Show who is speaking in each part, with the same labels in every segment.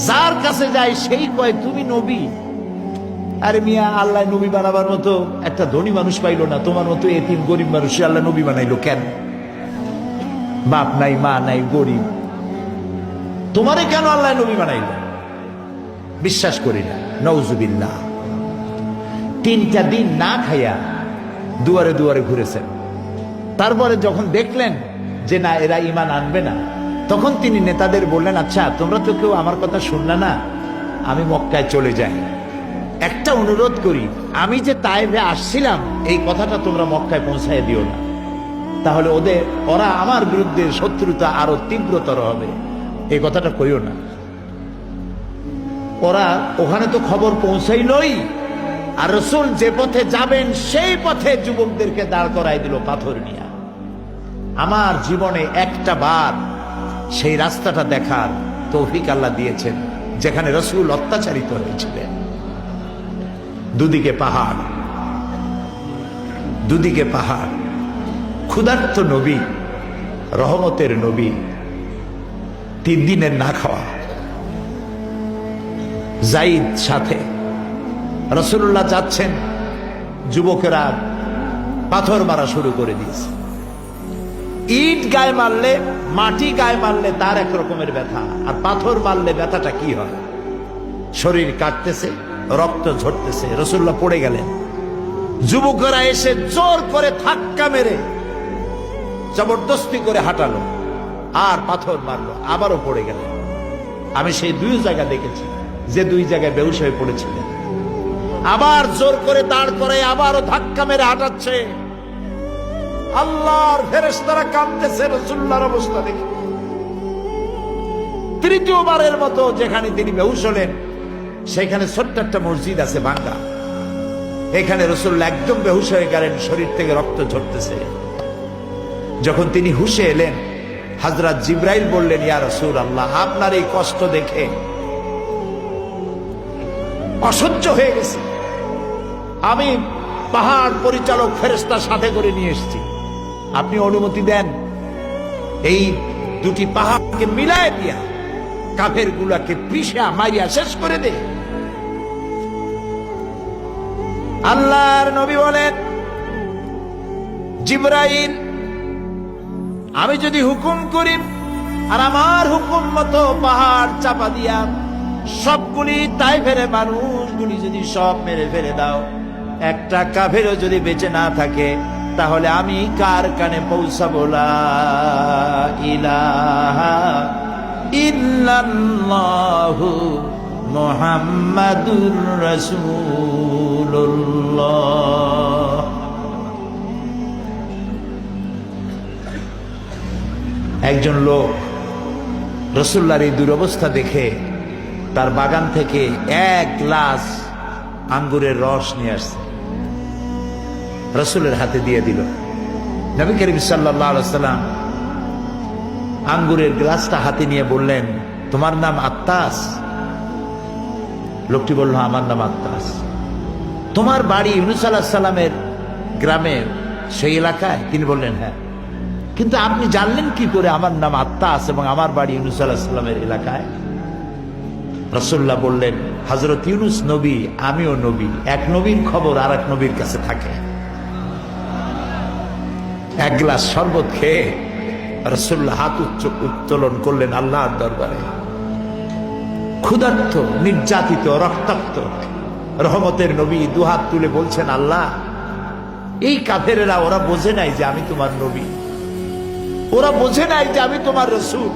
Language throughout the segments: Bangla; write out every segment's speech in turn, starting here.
Speaker 1: যার কাছে যায় সেই কয় তুমি নবী। আরে মিয়া, আল্লাহ নবী বানাবার মতো একটা ধনী মানুষ পাইলো না, তোমার মতো এতিম গরিব মানুষ আল্লাহ নবী বানাইলো কেন? বাপ নাই, মা নাই, গরিব, তোমারে কেন আল্লাহ নবী বানাইলো? বিশ্বাস করি না, নওজুবিল্লাহ। 3টা দিন না খাইয়া দুয়ারে দুয়ারে ঘুরেছেন। তারপরে যখন দেখলেন যে না, এরা ঈমান আনবে না, তখন তিনি নেতাদের বললেন, আচ্ছা তোমরা তো কেউ আমার কথা শুনলে না, আমি মক্কায় চলে যাই। একটা অনুরোধ করি, আমি যে তায়েফে আসছিলাম এই কথাটা তোমরা মক্কায় পৌঁছায় দিও না, তাহলে ওরা আমার বিরুদ্ধে শত্রুতা আরো তীব্রতর হবে, এই কথাটা কইও না। ওরা ওখানে তো খবর পৌঁছাইলই, আর রাসূল যে পথে যাবেন সেই পথে যুবকদেরকে দাঁড় করাই দিল পাথর নিয়ে। আমার জীবনে একটা বার সেই রাস্তাটা দেখার তৌফিক আল্লাহ দিয়েছেন, যেখানে রাসূল অত্যাচারিত হয়েছিলেন। দুদিকে পাহাড়, দুদিকে পাহাড়, ক্ষুধার্ত নবী, রহমতের নবী, 3 দিনের না খাওয়া। যাইদ সাথে, রাসূলুল্লাহ যাচ্ছেন, যুবকেরা পাথর মারা শুরু করে দিয়েছে। ইট গায়ে মারলে, মাটি গায়ে মারলে তার এক রকমের ব্যথা, আর পাথর মারলে ব্যথাটা কি হয়? শরীর কাটতেছে, রক্ত ঝরতেছে। রাসূলুল্লাহ পড়ে গেলেন, যুবকেরা এসে জোর করে ধাক্কা মেরে জবরদস্তি করে হাঁটালো, আর পাথর মারলো, আবারও পড়ে গেলেন। আমি সেই 2 জায়গা দেখেছি, যে 2 জায়গায় বেহুশ হয়ে পড়েছিলেন। আবার জোর করে দাঁড় করে আবারও ধাক্কা মেরে হাঁটাচ্ছে। আল্লাহর ফেরেশতারা কাঁদতেছে রাসূলুল্লাহর অবস্থা দেখে। 3য়বারের মতো যেখানে তিনি বেহুশ হলেন, সেখানে ছোট্ট একটা মসজিদ আছে ভাঙ্গা, এখানে রাসূলুল্লাহ একদম বেহুশ হয়ে গেলেন, শরীর থেকে রক্ত ঝরতেছে। যখন তিনি হুঁশে এলেন, হযরত জিবরাইল বললেন, ইয়া রাসূলুল্লাহ, আপনার এই কষ্ট দেখে অসহ্য হয়ে গেছে, আমি পাহাড় পরিচালক ফেরেশতা সাথে করে নিয়ে এসেছি, আপনি অনুমতি দেন এই 2টি পাহাড়কে মিলায় দিয়া কাফের গুলাকে পিষা মারিয়া শেষ করে দে। আল্লাহর নবী বলেন, জিবরাইল, আমি যদি হুকুম করি আর আমার হুকুম মতো পাহাড় চাপা দিয়া সবগুলি তাইফের মানুষগুলি যদি সব মেরে ফেলে দাও, একটা কাফেরও যদি বেঁচে না থাকে, তাহলে আমি কার কানে পৌঁছাবো লা ইলাহা ইল্লাল্লাহু মুহাম্মাদুর রাসূলুল্লাহ। একজন লোক রাসূলুল্লাহর এই দুরবস্থা দেখে তার বাগান থেকে 1 গ্লাস আঙ্গুরের রস নিয়ে আসছে, রাসূলের হাতে দিয়ে দিল। নবী করিম সাল্লাল্লাহু আলাইহি ওয়াসাল্লাম আঙ্গুরের গ্লাসটা হাতে নিয়ে বললেন, তোমার নাম আত্তাস? লোকটি বলল, আমার নাম আত্তাস। তোমার বাড়ি ইউনূস আলাইহিস সালামের গ্রামে, সেই এলাকায়? তিনি বললেন, হ্যাঁ। কিন্তু আপনি জানলেন কি করে আমার নাম আত্তাস এবং আমার বাড়ি ইউনূস আলাইহিস সালামের এলাকায়? রাসূলুল্লাহ বললেন, হযরত ইউনূস নবী, আমিও নবী, এক নবীর খবর আর এক নবীর কাছে থাকে। 1 গ্লাস শরবত খেয়ে রাসূলুল্লাহ হাত উত্তোলন করলেন আল্লাহর দরবারে। ক্ষুধার্ত, নির্যাতিত, রক্তাক্ত রহমতের নবী দুহাত তুলে বলছেন, আল্লাহ, এই কাফেরেরা, ওরা বোঝে নাই যে আমি তোমার নবী, ওরা বোঝে নাই যে আমি তোমার রাসূল,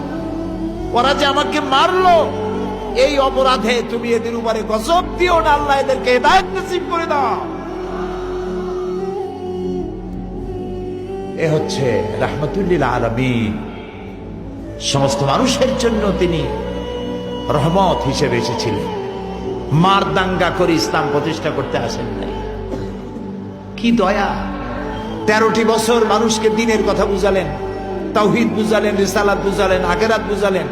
Speaker 1: ওরা যে আমাকে মারলো, এই অপরাধে তুমি এদের উপরে গজব দিও না, আল্লাহ এদেরকে হেদায়েত নসিব করে দাও। এ হচ্ছে রাহমাতুল লিল আলামিন, সমস্ত মানুষের জন্য তিনি রহমত হিসেবে এসেছিলেন। মার দাঙ্গা করে ইসলাম প্রতিষ্ঠা করতে আসেন নাই। কি দয়া! 13টি বছর মানুষকে দ্বীনের কথা বুঝালেন, তাওহীদ বুঝালেন, রিসালাত বুঝালেন, আখিরাত বুঝালেন।